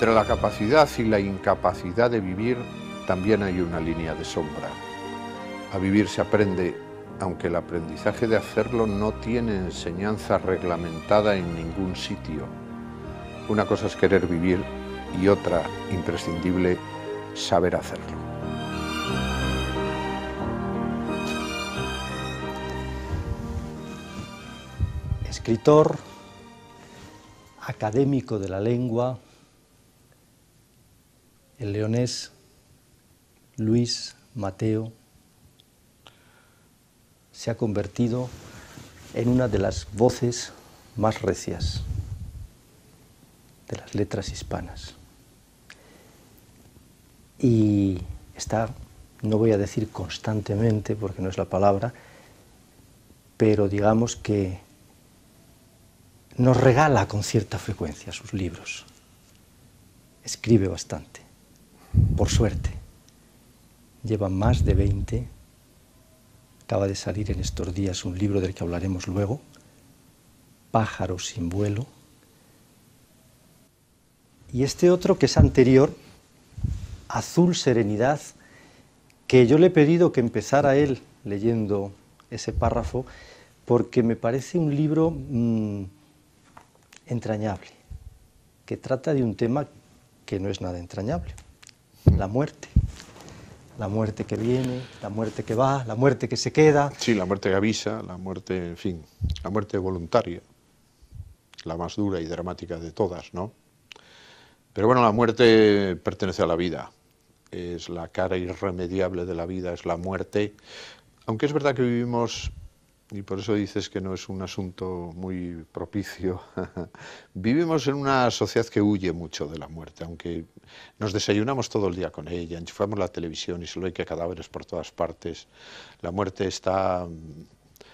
entre la capacidad y la incapacidad de vivir también hay una línea de sombra. A vivir se aprende, aunque el aprendizaje de hacerlo no tiene enseñanza reglamentada en ningún sitio. Una cosa es querer vivir y otra, imprescindible, saber hacerlo. Escritor, académico de la lengua, el leonés Luis Mateo se ha convertido en una de las voces más recias de las letras hispanas. Y está, no voy a decir constantemente, porque no es la palabra, pero digamos que nos regala con cierta frecuencia sus libros. Escribe bastante, por suerte. Lleva más de 20. Acaba de salir en estos días un libro del que hablaremos luego, Pájaros sin vuelo. Y este otro que es anterior, Azul Serenidad, que yo le he pedido que empezara él leyendo ese párrafo, porque me parece un libro entrañable, que trata de un tema que no es nada entrañable, la muerte. La muerte que viene, la muerte que va, la muerte que se queda. Sí, la muerte que avisa, la muerte, en fin, la muerte voluntaria, la más dura y dramática de todas, ¿no? Pero bueno, la muerte pertenece a la vida, es la cara irremediable de la vida, es la muerte, aunque es verdad que vivimos, y por eso dices que no es un asunto muy propicio, vivimos en una sociedad que huye mucho de la muerte, aunque nos desayunamos todo el día con ella, enchufamos la televisión y solo hay que cadáveres por todas partes. La muerte está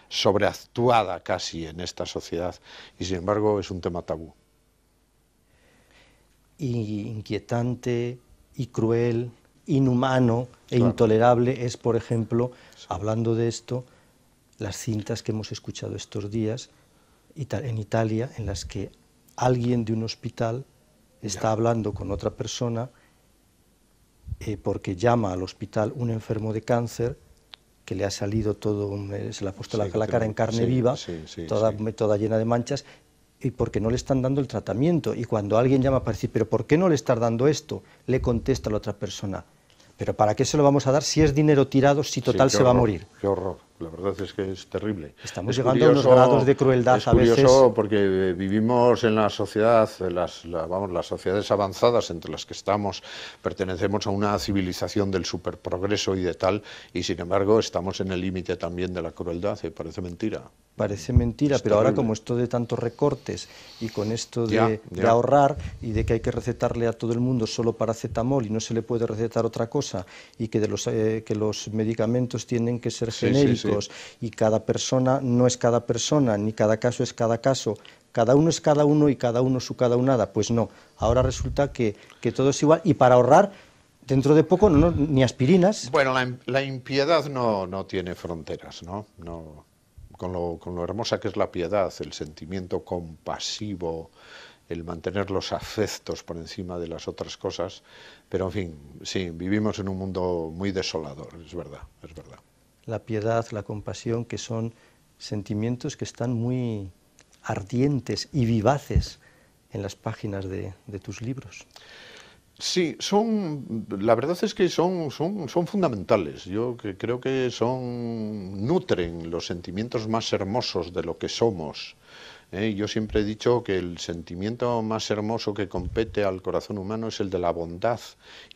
sobreactuada casi en esta sociedad y sin embargo es un tema tabú. Y inquietante, y cruel, inhumano e intolerable es, por ejemplo, hablando de esto, las cintas que hemos escuchado estos días en Italia, en las que alguien de un hospital está hablando con otra persona porque llama al hospital un enfermo de cáncer que le ha salido todo, se le ha puesto la cara en carne viva, toda llena de manchas, y porque no le están dando el tratamiento. Y cuando alguien llama para decir, ¿pero por qué no le estás dando esto?, le contesta a la otra persona, ¿pero para qué se lo vamos a dar si es dinero tirado, si total se va a morir? Qué horror, la verdad es que es terrible. Estamos llegando a unos grados de crueldad a veces. Es curioso porque vivimos en la sociedad, las sociedades avanzadas entre las que estamos, pertenecemos a una civilización del superprogreso y de tal, y sin embargo estamos en el límite también de la crueldad, parece mentira. Parece mentira, pero ahora como esto de tantos recortes y con esto de ahorrar y de que hay que recetarle a todo el mundo solo paracetamol y no se le puede recetar otra cosa y que los medicamentos tienen que ser genéricos y cada persona no es cada persona, ni cada caso es cada caso, cada uno es cada uno y cada uno su cada unada, pues no, ahora resulta que todo es igual y para ahorrar dentro de poco ni aspirinas. Bueno, la impiedad no tiene fronteras, ¿no? Con lo hermosa que es la piedad, el sentimiento compasivo, el mantener los afectos por encima de las otras cosas, pero en fin, sí, vivimos en un mundo muy desolador, es verdad, es verdad. La piedad, la compasión, que son sentimientos que están muy ardientes y vivaces en las páginas de tus libros. Sí, la verdad es que son fundamentales. Yo creo que nutren los sentimientos más hermosos de lo que somos. Yo siempre he dicho que el sentimiento más hermoso que compete al corazón humano es el de la bondad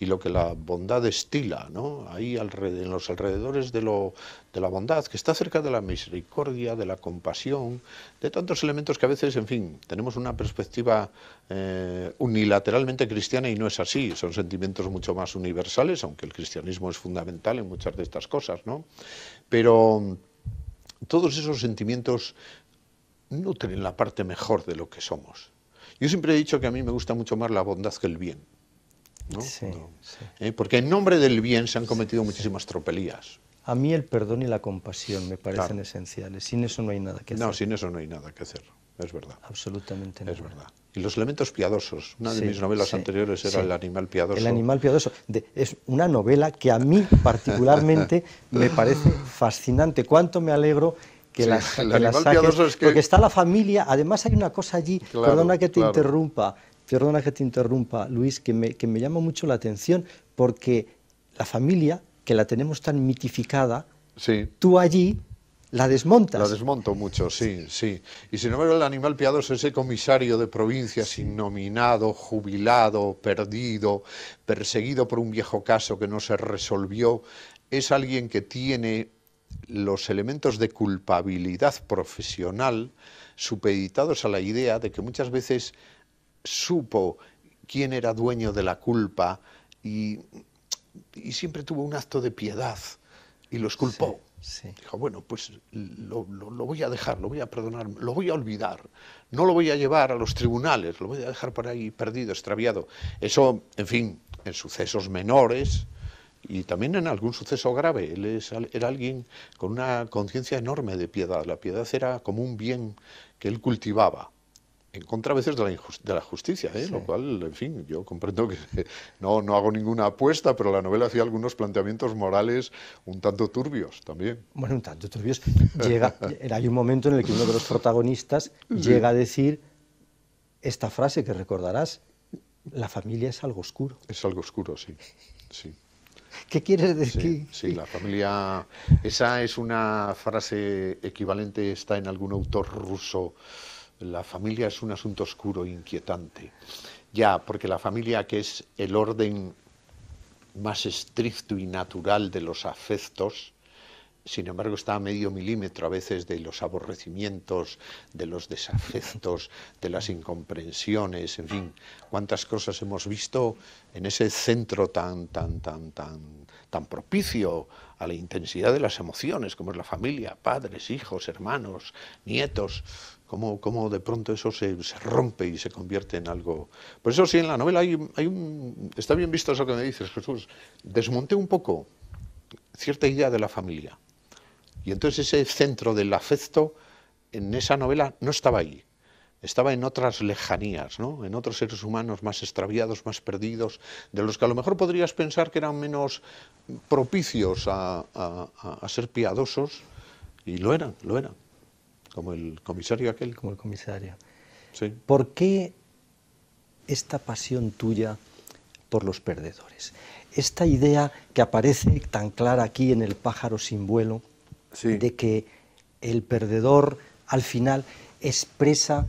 y lo que la bondad destila, ¿no? Ahí en los alrededores de la bondad, que está cerca de la misericordia, de la compasión, de tantos elementos que a veces, en fin, tenemos una perspectiva unilateralmente cristiana y no es así. Son sentimientos mucho más universales, aunque el cristianismo es fundamental en muchas de estas cosas, ¿no? Pero todos esos sentimientos nutren la parte mejor de lo que somos. Yo siempre he dicho que a mí me gusta mucho más la bondad que el bien, ¿no? Porque en nombre del bien se han cometido muchísimas tropelías. A mí el perdón y la compasión me parecen esenciales. Sin eso no hay nada que hacer. No, sin eso no hay nada que hacer. es verdad. Absolutamente nada. Es verdad. Y los elementos piadosos. Una de Sí, mis novelas sí, anteriores era sí. El animal piadoso. El animal piadoso. Es una novela que a mí particularmente me parece fascinante. Cuánto me alegro que Sí, que el la animal saques, piadoso es que... porque está la familia. Además hay una cosa allí, Claro, claro. perdona que te interrumpa, Luis, que me llama mucho la atención, porque la familia, que la tenemos tan mitificada, Sí. tú allí la La desmontas. desmonto mucho, sí, sí. Y sin embargo, el animal piadoso, ese comisario de provincias innominado, jubilado, perdido, perseguido por un viejo caso que no se resolvió, es alguien que tiene los elementos de culpabilidad profesional supeditados a la idea de que muchas veces supo quién era dueño de la culpa y, y siempre tuvo un acto de piedad y lo Sí, exculpó. sí. Dijo, bueno, pues lo voy a dejar, lo voy a perdonar, lo voy a olvidar, no lo voy a llevar a los tribunales, lo voy a dejar por ahí perdido, extraviado. Eso, en fin, en sucesos menores y también en algún suceso grave. Era alguien con una conciencia enorme de piedad. La piedad era como un bien que él cultivaba en contra a veces de la justicia, Sí. lo cual, en fin, yo comprendo que no hago ninguna apuesta, pero la novela hacía algunos planteamientos morales un tanto turbios también. Bueno, un tanto turbios. Hay un momento en el que uno de los protagonistas Sí, llega a decir esta frase que recordarás: la familia es algo oscuro. es algo oscuro, sí, sí. ¿Qué quieres Sí, decir? sí, la familia, esa es una frase equivalente, está en algún autor ruso. La familia es un asunto oscuro, inquietante. Ya, porque la familia, que es el orden más estricto y natural de los afectos, sin embargo está a medio milímetro a veces de los aborrecimientos, de los desafectos, de las incomprensiones, en fin, cuántas cosas hemos visto en ese centro tan propicio a la intensidad de las emociones, como es la familia, padres, hijos, hermanos, nietos, cómo de pronto eso se rompe y se convierte en algo. Por eso sí, en la novela está bien visto eso que me dices, Jesús. Desmonté un poco cierta idea de la familia. Y entonces ese centro del afecto en esa novela no estaba ahí, estaba en otras lejanías, ¿no? En otros seres humanos más extraviados, más perdidos, de los que a lo mejor podrías pensar que eran menos propicios a ser piadosos, y lo eran, como el comisario aquel. Como el comisario. Sí. ¿Por qué esta pasión tuya por los perdedores? Esta idea que aparece tan clara aquí en El pájaro sin vuelo, Sí. de que el perdedor al final expresa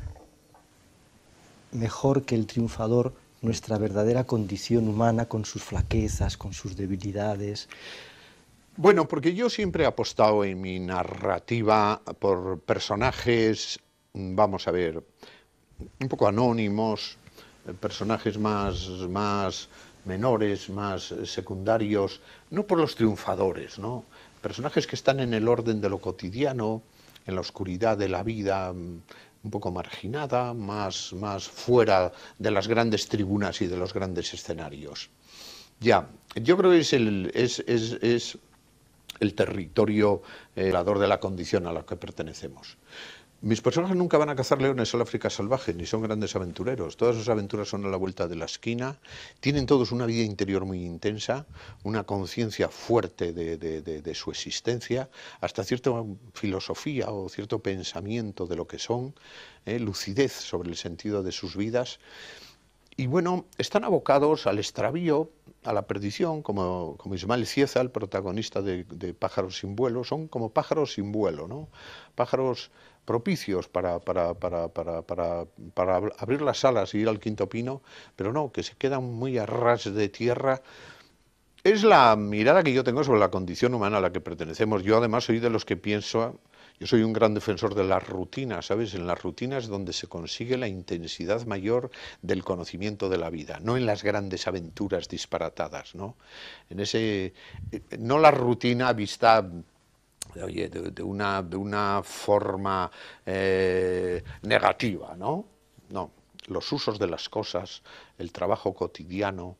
mejor que el triunfador nuestra verdadera condición humana, con sus flaquezas, con sus debilidades. Bueno, porque yo siempre he apostado en mi narrativa por personajes, vamos a ver, un poco anónimos, personajes más menores, más secundarios, no por los triunfadores, ¿no? Personajes que están en el orden de lo cotidiano, en la oscuridad de la vida, un poco marginada, más fuera de las grandes tribunas y de los grandes escenarios. Ya, yo creo que es el territorio volador de la condición a la que pertenecemos. Mis personajes nunca van a cazar leones al África salvaje, ni son grandes aventureros. Todas sus aventuras son a la vuelta de la esquina. Tienen todos una vida interior muy intensa, una conciencia fuerte de su existencia, hasta cierta filosofía o cierto pensamiento de lo que son, lucidez sobre el sentido de sus vidas. Y bueno, están abocados al extravío, a la perdición, como Ismael Cieza, el protagonista de Pájaros sin vuelo. Son como pájaros sin vuelo, ¿no? Pájaros propicios para abrir las alas y ir al quinto pino, pero no, que se quedan muy a ras de tierra. Es la mirada que yo tengo sobre la condición humana a la que pertenecemos. Yo además soy de los que pienso, yo soy un gran defensor de las rutinas, ¿sabes? En las rutinas donde se consigue la intensidad mayor del conocimiento de la vida, no en las grandes aventuras disparatadas, ¿no? En ese, no la rutina vista, oye, de una forma negativa, ¿no? No, los usos de las cosas, el trabajo cotidiano,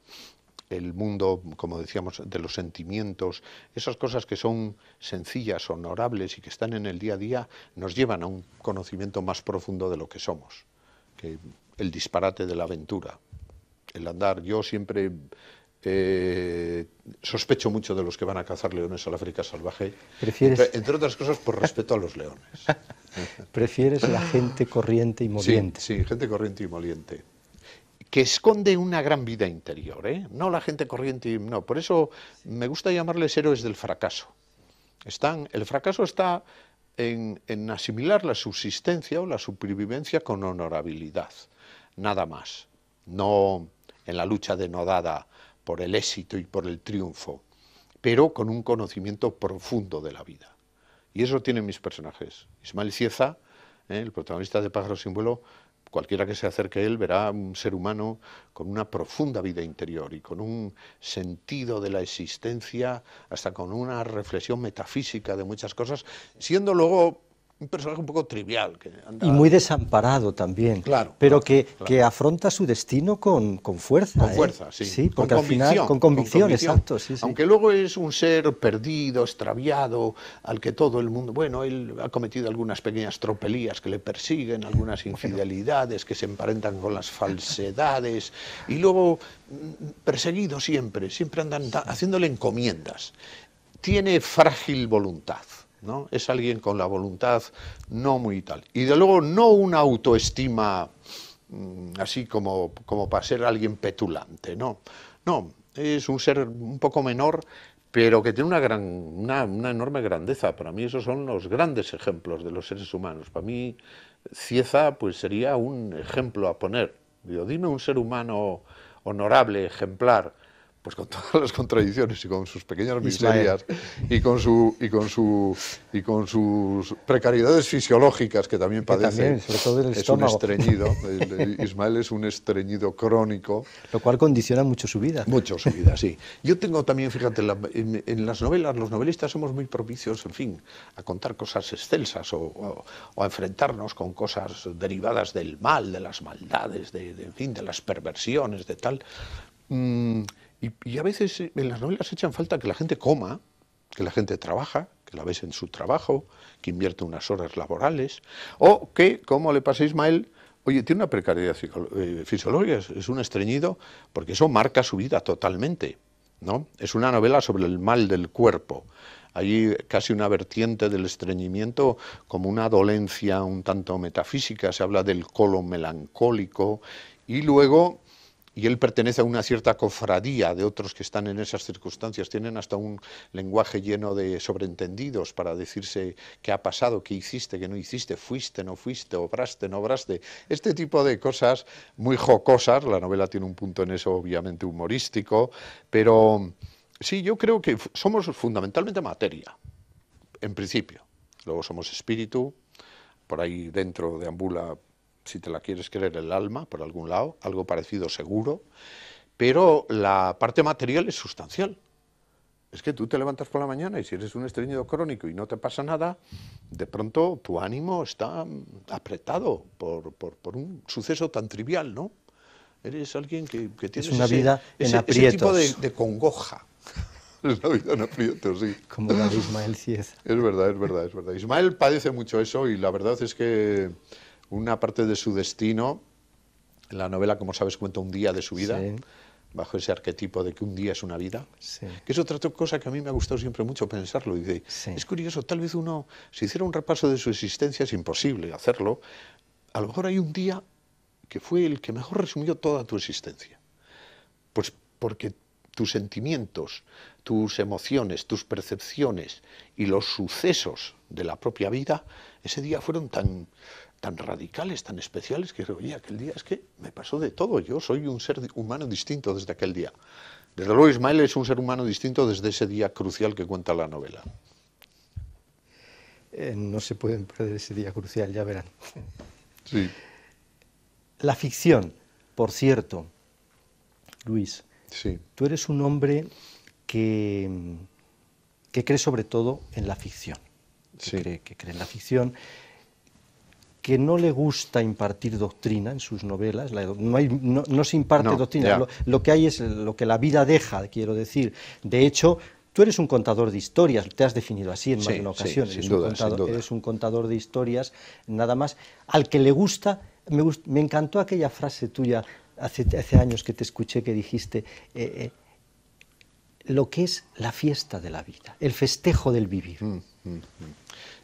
el mundo, como decíamos, de los sentimientos, esas cosas que son sencillas, honorables y que están en el día a día, nos llevan a un conocimiento más profundo de lo que somos, que el disparate de la aventura, el andar. Yo siempre sospecho mucho de los que van a cazar leones al África salvaje, entre otras cosas por respeto a los leones. ¿Prefieres la gente corriente y moliente? Sí, gente corriente y moliente, que esconde una gran vida interior, ¿eh? No la gente corriente, no. Por eso me gusta llamarles héroes del fracaso. El fracaso está en asimilar la subsistencia o la supervivencia con honorabilidad, nada más. No en la lucha denodada por el éxito y por el triunfo, pero con un conocimiento profundo de la vida. Y eso tienen mis personajes. Ismael Cieza, el protagonista de Pájaros sin vuelo, cualquiera que se acerque a él verá un ser humano con una profunda vida interior y con un sentido de la existencia, hasta con una reflexión metafísica de muchas cosas, siendo luego un personaje un poco trivial. Que anda... Y muy desamparado también, claro, pero que afronta su destino con fuerza. Con fuerza, sí. Sí, porque al final, con convicción, exacto. Sí, sí. Aunque luego es un ser perdido, extraviado, al que todo el mundo... Bueno, él ha cometido algunas pequeñas tropelías que le persiguen, algunas infidelidades que se emparentan con las falsedades, y luego perseguido siempre andan haciéndole encomiendas. Tiene frágil voluntad, ¿no? Es alguien con la voluntad no muy tal. Y de luego no una autoestima así como para ser alguien petulante, no. No, es un ser un poco menor, pero que tiene una enorme grandeza. Para mí esos son los grandes ejemplos de los seres humanos. Para mí Cieza pues sería un ejemplo a poner. Digo, dime un ser humano honorable, ejemplar, pues con todas las contradicciones y con sus pequeñas miserias y con sus precariedades fisiológicas que también padece. También, sobre todo el estómago. Un estreñido. Ismael es un estreñido crónico. Lo cual condiciona mucho su vida. Mucho su vida, sí. Yo tengo también, fíjate, en las novelas, los novelistas somos muy propicios, en fin, a contar cosas excelsas o a enfrentarnos con cosas derivadas del mal, de las maldades, en fin, de las perversiones, de tal. Y a veces en las novelas echan falta que la gente coma, que la gente trabaja, que la ves en su trabajo, que invierte unas horas laborales, o que, como le pasa a Ismael, oye, tiene una precariedad fisiológica, es un estreñido, porque eso marca su vida totalmente, ¿no? Es una novela sobre el mal del cuerpo. Hay casi una vertiente del estreñimiento como una dolencia un tanto metafísica, se habla del colon melancólico, y luego... Y él pertenece a una cierta cofradía de otros que están en esas circunstancias, tienen hasta un lenguaje lleno de sobreentendidos para decirse qué ha pasado, qué hiciste, qué no hiciste, fuiste, no fuiste, obraste, no obraste. Este tipo de cosas muy jocosas, la novela tiene un punto en eso obviamente humorístico, pero sí, yo creo que somos fundamentalmente materia, en principio. Luego somos espíritu, por ahí dentro deambula, si te la quieres creer, el alma, por algún lado, algo parecido seguro, pero la parte material es sustancial. Es que tú te levantas por la mañana y si eres un estreñido crónico y no te pasa nada, de pronto tu ánimo está apretado por un suceso tan trivial, ¿no? Eres alguien que tiene una vida en ese tipo de congoja. Es la vida en aprietos, sí. Como la de Ismael Cieza. Es verdad, es verdad, es verdad. Ismael padece mucho eso y la verdad es que una parte de su destino, en la novela, como sabes, cuenta un día de su vida, sí, bajo ese arquetipo de que un día es una vida, sí, que es otra cosa que a mí me ha gustado siempre mucho pensarlo. Y sí, es curioso, tal vez uno, si hiciera un repaso de su existencia, es imposible hacerlo, a lo mejor hay un día que fue el que mejor resumió toda tu existencia. Pues porque tus sentimientos, tus emociones, tus percepciones y los sucesos de la propia vida, ese día fueron tan radicales, tan especiales, que oye, aquel día es que me pasó de todo, yo soy un ser humano distinto desde aquel día. Desde luego Ismael es un ser humano distinto desde ese día crucial que cuenta la novela. No se pueden perder ese día crucial, ya verán. Sí. La ficción, por cierto, Luis, sí, tú eres un hombre que cree sobre todo en la ficción, que cree en la ficción, que no le gusta impartir doctrina en sus novelas, no se imparte doctrina, lo que hay es lo que la vida deja, quiero decir. De hecho, tú eres un contador de historias, te has definido así en más de una ocasión, sin duda. Eres un contador de historias, nada más. Al que le gusta, me encantó aquella frase tuya hace años que te escuché que dijiste, lo que es la fiesta de la vida, el festejo del vivir.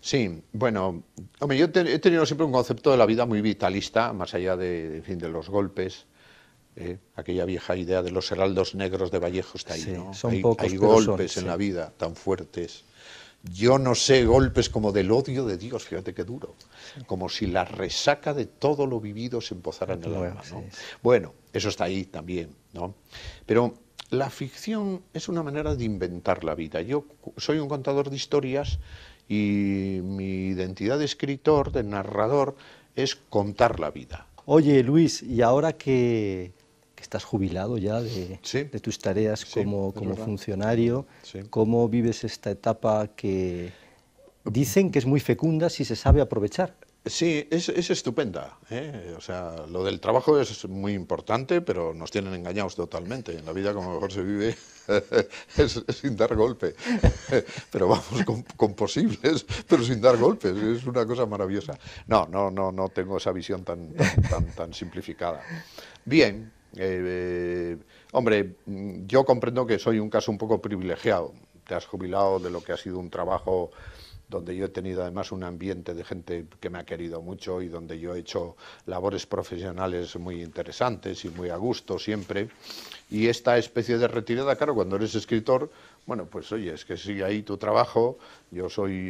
Sí, bueno, hombre, yo he tenido siempre un concepto de la vida muy vitalista, más allá de los golpes. Aquella vieja idea de los heraldos negros de Vallejo está ahí, ¿no? Son pocos, hay golpes en la vida tan fuertes. Yo no sé, golpes como del odio de Dios, fíjate qué duro. Como si la resaca de todo lo vivido se embozara en el alma, ¿no? Bueno, eso está ahí también, ¿no? Pero la ficción es una manera de inventar la vida. Yo soy un contador de historias y mi identidad de escritor, de narrador, es contar la vida. Oye, Luis, y ahora que estás jubilado ya de tus tareas como funcionario, ¿cómo vives esta etapa que dicen que es muy fecunda si se sabe aprovechar? Sí, es estupenda, ¿eh? O sea, lo del trabajo es muy importante, pero nos tienen engañados totalmente. En la vida como mejor se vive es sin dar golpe. Pero vamos, con posibles, pero sin dar golpes. Es una cosa maravillosa. No tengo esa visión tan simplificada. Bien, hombre, yo comprendo que soy un caso un poco privilegiado. Te has jubilado de lo que ha sido un trabajo donde yo he tenido además un ambiente de gente que me ha querido mucho y donde yo he hecho labores profesionales muy interesantes y muy a gusto siempre. Y esta especie de retirada, claro, cuando eres escritor, bueno, pues oye, es que sigue ahí tu trabajo,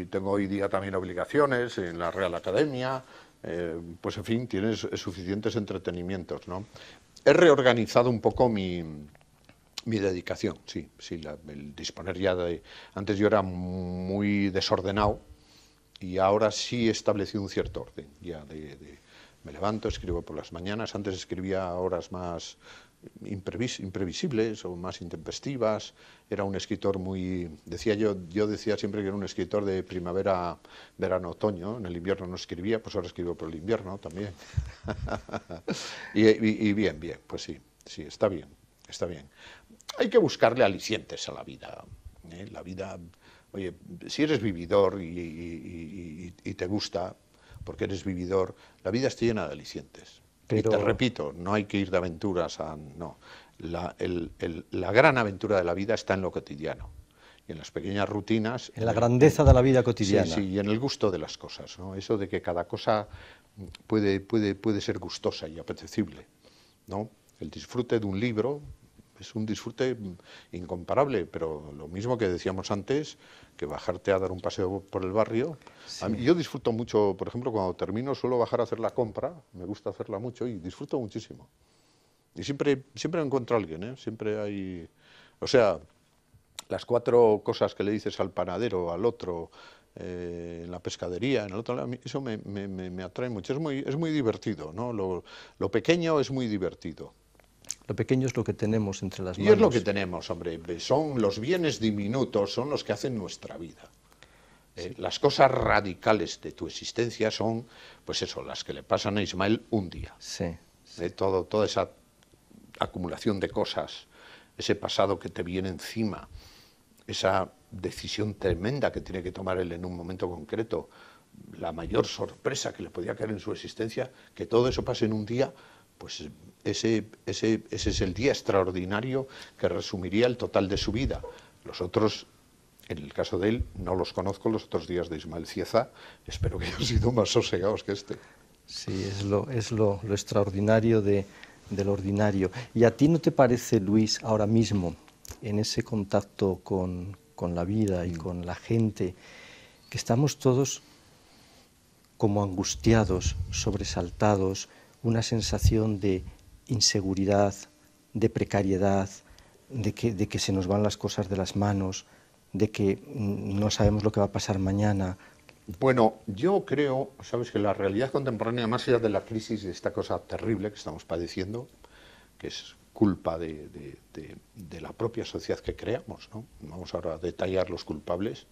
tengo hoy día también obligaciones en la Real Academia, pues en fin, tienes suficientes entretenimientos, ¿no? He reorganizado un poco mi dedicación, sí, el disponer ya de... Antes yo era muy desordenado y ahora sí he establecido un cierto orden. Me levanto, escribo por las mañanas, antes escribía a horas más imprevisibles o más intempestivas, era un escritor muy... yo decía siempre que era un escritor de primavera, verano, otoño, en el invierno no escribía, pues ahora escribo por el invierno también. y bien, pues sí, está bien. Hay que buscarle alicientes a la vida. La vida, oye, si eres vividor y te gusta, porque eres vividor, la vida está llena de alicientes. Pero... Y te repito, no hay que ir de aventuras no. La gran aventura de la vida está en lo cotidiano y en las pequeñas rutinas. En la grandeza de la vida cotidiana. Sí, y en el gusto de las cosas, ¿no? Eso de que cada cosa puede ser gustosa y apetecible, ¿no? El disfrute de un libro es un disfrute incomparable, pero lo mismo que decíamos antes, que bajarte a dar un paseo por el barrio. Sí. Yo disfruto mucho, por ejemplo, cuando termino suelo bajar a hacer la compra, me gusta hacerla mucho y disfruto muchísimo. Y siempre encuentro a alguien, ¿eh? Siempre hay... O sea, las 4 cosas que le dices al panadero, al otro, en la pescadería, en el otro lado, eso me atrae mucho. Es muy divertido, ¿no? Lo pequeño es muy divertido. Lo pequeño es lo que tenemos entre las manos. Y es lo que tenemos, hombre. Son los bienes diminutos, son los que hacen nuestra vida. Sí. Las cosas radicales de tu existencia son, pues eso, las que le pasan a Ismael un día. Sí. Toda esa acumulación de cosas, ese pasado que te viene encima, esa decisión tremenda que tiene que tomar él en un momento concreto, la mayor sorpresa que le podía caer en su existencia, que todo eso pase en un día, pues ese es el día extraordinario que resumiría el total de su vida. Los otros, en el caso de él, no los conozco, los otros días de Ismael Cieza, espero que hayan sido más sosegados que este. Sí, es lo extraordinario del ordinario. ¿Y a ti no te parece, Luis, ahora mismo, en ese contacto con la vida y con la gente, que estamos todos como angustiados, sobresaltados, una sensación de inseguridad, de precariedad, de que se nos van las cosas de las manos, de que no sabemos lo que va a pasar mañana? Bueno, yo creo, sabes, que la realidad contemporánea, más allá de la crisis, de esta cosa terrible que estamos padeciendo, que es culpa de la propia sociedad que creamos, ¿no? Vamos ahora a detallar los culpables.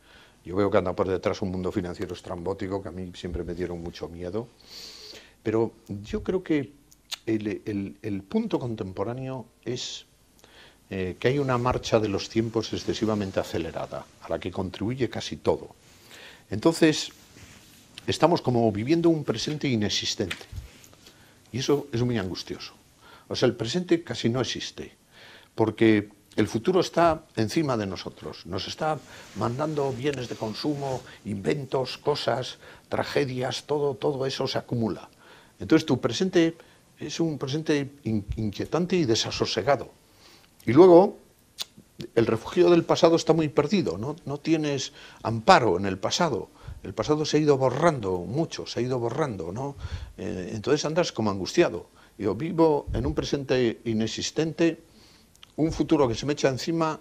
Yo veo que anda por detrás un mundo financiero estrambótico que a mí siempre me dieron mucho miedo. Pero yo creo que el punto contemporáneo es que hay una marcha de los tiempos excesivamente acelerada, a la que contribuye casi todo. Entonces, estamos como viviendo un presente inexistente. Y eso es muy angustioso. O sea, el presente casi no existe, porque el futuro está encima de nosotros. Nos está mandando bienes de consumo, inventos, cosas, tragedias, todo eso se acumula. Entonces, tu presente es un presente inquietante y desasosegado. Y luego, el refugio del pasado está muy perdido, no tienes amparo en el pasado. El pasado se ha ido borrando mucho, se ha ido borrando, ¿no? Entonces andas como angustiado. Yo vivo en un presente inexistente, un futuro que se me echa encima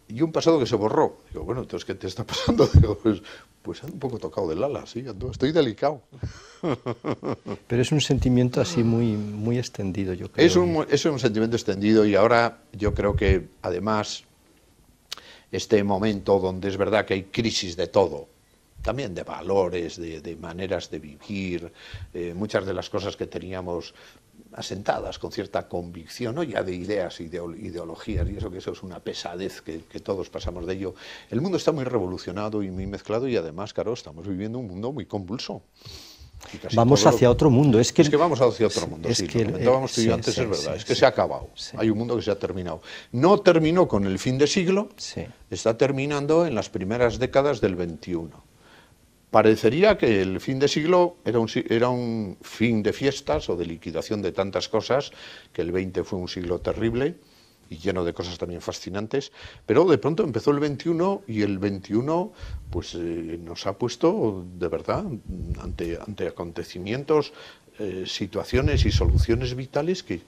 y un pasado que se borró. Digo, bueno, entonces, ¿qué te está pasando? Digo, pues ando un poco tocado del ala, sí, estoy delicado. Pero es un sentimiento así muy extendido, yo creo. Es un sentimiento extendido y ahora yo creo que, además, este momento donde es verdad que hay crisis de todo, también de valores, de maneras de vivir, muchas de las cosas que teníamos asentadas con cierta convicción, no ya de ideas, ideologías, y eso es una pesadez que todos pasamos de ello. El mundo está muy revolucionado y muy mezclado y además, claro, estamos viviendo un mundo muy convulso. Vamos hacia otro mundo. Es que vamos hacia otro mundo, sí, lo comentábamos tú y yo antes, es verdad, es que se ha acabado, hay un mundo que se ha terminado. No terminó con el fin de siglo, está terminando en las primeras décadas del XXI. Parecería que el fin de siglo era un fin de fiestas o de liquidación de tantas cosas, que el XX fue un siglo terrible y lleno de cosas también fascinantes, pero de pronto empezó el XXI y el XXI pues, nos ha puesto de verdad ante acontecimientos, situaciones y soluciones vitales que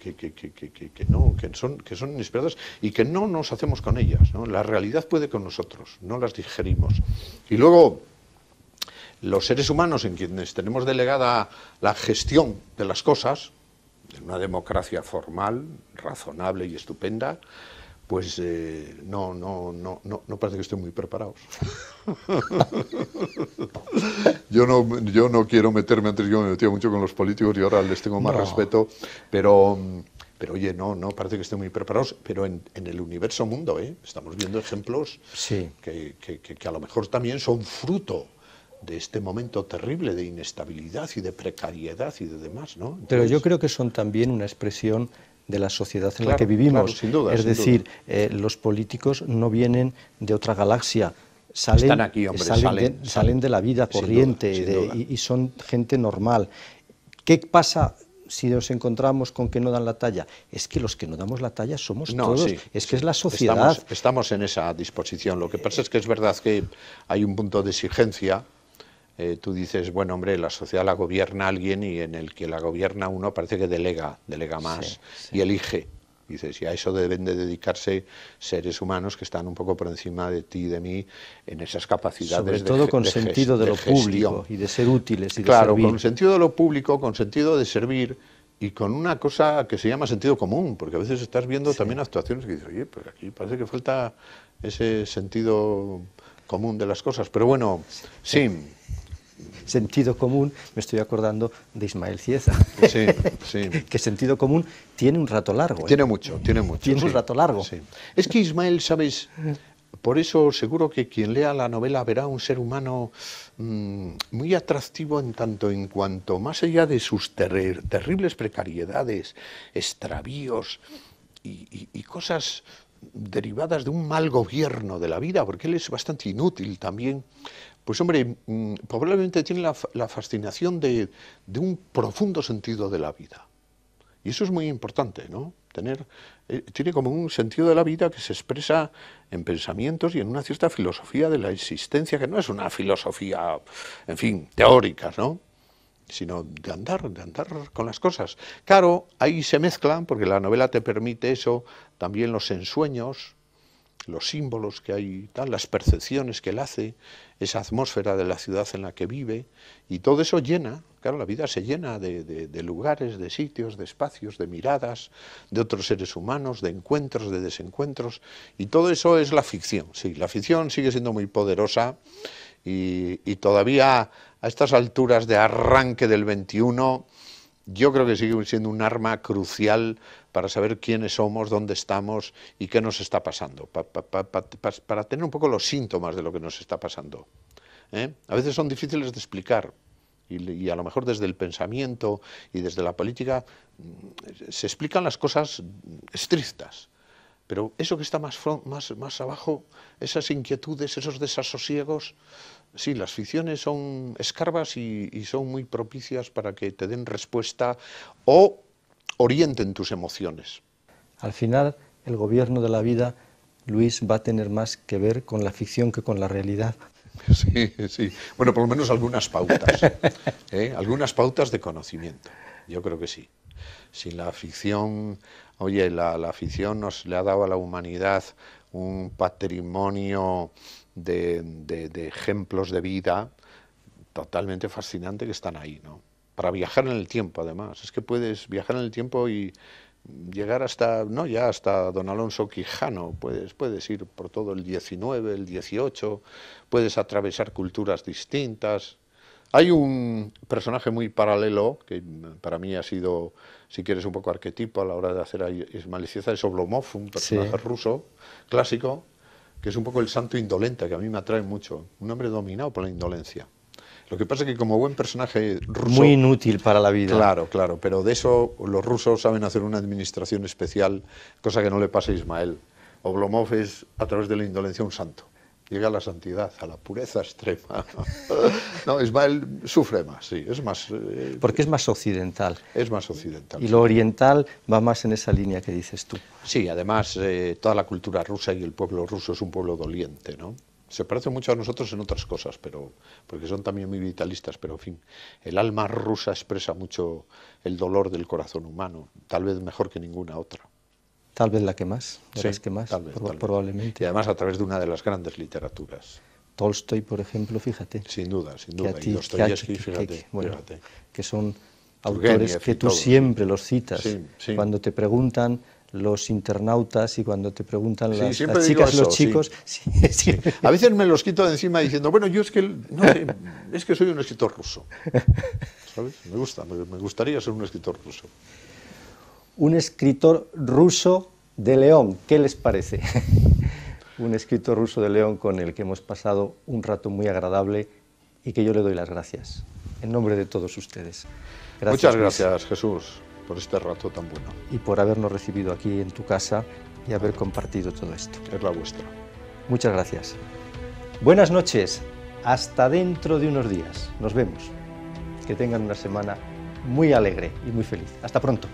son inesperadas y que no nos hacemos con ellas, ¿no? La realidad puede con nosotros, no las digerimos. Y luego, los seres humanos en quienes tenemos delegada la gestión de las cosas, en una democracia formal, razonable y estupenda, pues no parece que estén muy preparados. Yo no quiero meterme, antes yo me metía mucho con los políticos y ahora les tengo más respeto, pero oye, no parece que estén muy preparados, pero en el universo mundo, estamos viendo ejemplos que a lo mejor también son fruto de este momento terrible de inestabilidad y de precariedad y de demás, ¿no? Entonces, pero yo creo que son también una expresión de la sociedad en la que vivimos. Claro, sin duda, es decir, los políticos no vienen de otra galaxia, salen, aquí, hombre, salen de la vida corriente sin duda. Y son gente normal. ¿Qué pasa si nos encontramos con que no dan la talla? Es que los que no damos la talla somos todos, que es la sociedad. Estamos en esa disposición. Lo que pasa es que es verdad que hay un punto de exigencia. Tú dices, bueno, hombre, la sociedad la gobierna alguien y en el que la gobierna uno parece que delega más y elige. Dices, y a eso deben de dedicarse seres humanos que están un poco por encima de ti y de mí en esas capacidades de gestión. Sobre todo con sentido de lo público y de ser útiles y de servir. Claro, con sentido de lo público, con sentido de servir y con una cosa que se llama sentido común, porque a veces estás viendo también actuaciones que dices, oye, pues aquí parece que falta ese sentido común de las cosas. Pero bueno, sí. Sentido común, me estoy acordando de Ismael Cieza. Sí. Que sentido común tiene un rato largo. Tiene mucho. Tiene un rato largo. Sí. Es que Ismael, ¿sabes? Por eso seguro que quien lea la novela verá un ser humano muy atractivo en cuanto, más allá de sus terribles precariedades, extravíos y cosas derivadas de un mal gobierno de la vida, porque él es bastante inútil también. Pues hombre, probablemente tiene la fascinación de un profundo sentido de la vida. Y eso es muy importante, ¿no? Tiene como un sentido de la vida que se expresa en pensamientos y en una cierta filosofía de la existencia, que no es una filosofía, en fin, teórica, ¿no? Sino de andar con las cosas. Claro, ahí se mezclan, porque la novela te permite eso, también los ensueños, los símbolos que hay, las percepciones que él hace, esa atmósfera de la ciudad en la que vive, y todo eso llena, claro, la vida se llena de lugares, de sitios, de espacios, de miradas, de otros seres humanos, de encuentros, de desencuentros, y todo eso es la ficción. Sí, la ficción sigue siendo muy poderosa, y todavía a estas alturas de arranque del XXI, yo creo que sigue siendo un arma crucial para saber quiénes somos, dónde estamos y qué nos está pasando, para tener un poco los síntomas de lo que nos está pasando. A veces son difíciles de explicar y a lo mejor desde el pensamiento y desde la política se explican las cosas estrictas, pero eso que está más abajo, esas inquietudes, esos desasosiegos, sí, las ficciones son escarbas y son muy propicias para que te den respuesta o orienten tus emociones. Al final, el gobierno de la vida, Luis, va a tener más que ver con la ficción que con la realidad. Sí, sí. Bueno, por lo menos algunas pautas, algunas pautas de conocimiento. Yo creo que sí. Sin la ficción, oye, la ficción nos le ha dado a la humanidad un patrimonio de ejemplos de vida totalmente fascinante que están ahí, ¿no? Para viajar en el tiempo, además. Es que puedes viajar en el tiempo y llegar hasta, no ya hasta Don Alonso Quijano, puedes ir por todo el 19, el 18, puedes atravesar culturas distintas. Hay un personaje muy paralelo, que para mí ha sido, si quieres, un poco arquetipo a la hora de hacer a Ismael Cieza, es Oblomov, un personaje ruso clásico, que es un poco el santo indolente, que a mí me atrae mucho, un hombre dominado por la indolencia. Lo que pasa es que como buen personaje ruso... Muy inútil para la vida. Claro, claro, pero de eso los rusos saben hacer una administración especial, cosa que no le pasa a Ismael. Oblomov es, a través de la indolencia, un santo. Llega a la santidad, a la pureza extrema. No, Ismael sufre más, sí, es más... Porque es más occidental. Es más occidental. Y lo oriental va más en esa línea que dices tú. Sí, además, toda la cultura rusa y el pueblo ruso es un pueblo doliente, ¿no? Se parece mucho a nosotros en otras cosas, pero porque son también muy vitalistas, pero en fin, el alma rusa expresa mucho el dolor del corazón humano, tal vez mejor que ninguna otra. Tal vez la que más, de las que más, tal vez. Probablemente. Y además a través de una de las grandes literaturas. Tolstoy, por ejemplo, fíjate. Sin duda, Y Dostoyevsky, fíjate. Que son autores que tú siempre los citas. Sí, sí. Cuando te preguntan los internautas y cuando te preguntan las chicas, los chicos. Sí. Sí. A veces me los quito de encima diciendo, bueno, yo es que, no sé, es que soy un escritor ruso. ¿Sabes? Me gustaría ser un escritor ruso. Un escritor ruso de León, ¿qué les parece? Un escritor ruso de León con el que hemos pasado un rato muy agradable y que yo le doy las gracias, en nombre de todos ustedes. Gracias, muchas gracias, Jesús, por este rato tan bueno. Y por habernos recibido aquí en tu casa y haber compartido todo esto. Es la vuestra. Muchas gracias. Buenas noches, hasta dentro de unos días. Nos vemos. Que tengan una semana muy alegre y muy feliz. Hasta pronto.